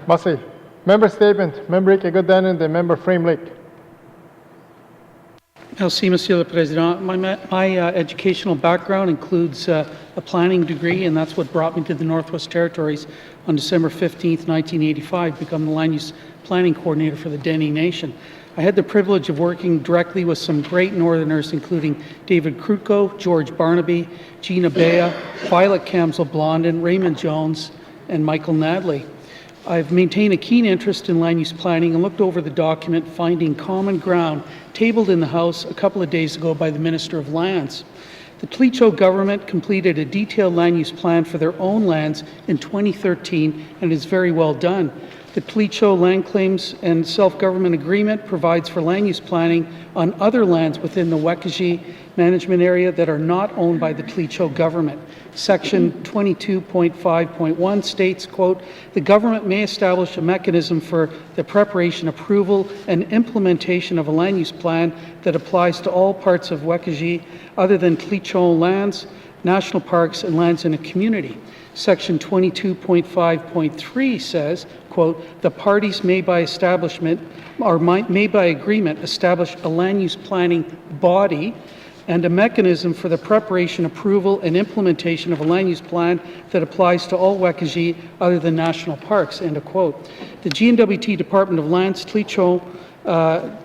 Massey. Member statement. Member Kegodanen, the member Frame Lake. Merci, Monsieur le Président. My educational background includes a planning degree, and that's what brought me to the Northwest Territories on December 15th, 1985, to become the land use planning coordinator for the Dene Nation. I had the privilege of working directly with some great Northerners, including David Krutko, George Barnaby, Gina Bea, Violet Kamsel-Blondin, Raymond Jones, and Michael Nadley. I've maintained a keen interest in land use planning and looked over the document Finding Common Ground, tabled in the House a couple of days ago by the Minister of Lands. The Tlicho government completed a detailed land use plan for their own lands in 2013, and it is very well done. The Tlicho Land Claims and Self-Government Agreement provides for land use planning on other lands within the Wekajee management area that are not owned by the Tlicho government. Section 22.5.1 states, quote, "The government may establish a mechanism for the preparation, approval, and implementation of a land use plan that applies to all parts of Wekajee other than Tlicho lands, national parks, and lands in a community." Section 22.5.3 says, quote, "The parties may by establishment or may by agreement establish a land use planning body and a mechanism for the preparation, approval, and implementation of a land use plan that applies to all Wekajee other than national parks," end of quote. The GNWT Department of Lands, Tlicho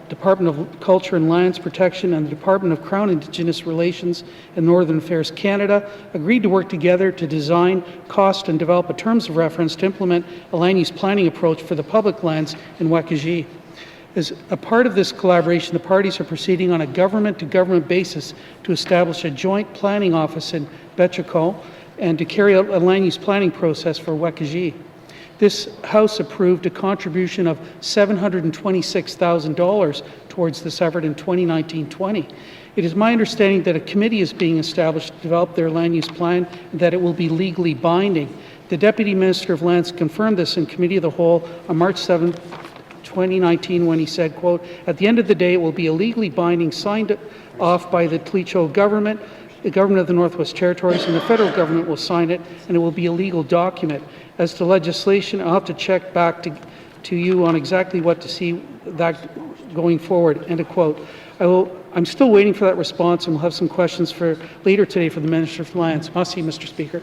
Department of Culture and Lands Protection, and the Department of Crown Indigenous Relations and Northern Affairs Canada agreed to work together to design, cost, and develop a terms of reference to implement a land use planning approach for the public lands in Wekajee. As a part of this collaboration, the parties are proceeding on a government-to-government basis to establish a joint planning office in Betchako and to carry out a land use planning process for Wekajee. This House approved a contribution of $726,000 towards this effort in 2019-20. It is my understanding that a committee is being established to develop their land use plan and that it will be legally binding. The Deputy Minister of Lands confirmed this in Committee of the Whole on March 7, 2019, when he said, quote, "At the end of the day, it will be a legally binding, signed off by the Tlicho government, the government of the Northwest Territories, and the federal government will sign it, and it will be a legal document. As to legislation, I'll have to check back to you on exactly what to see that going forward," end of quote. I'm still waiting for that response, and we'll have some questions for later today for the Minister of Lands. Merci, Mr. Speaker.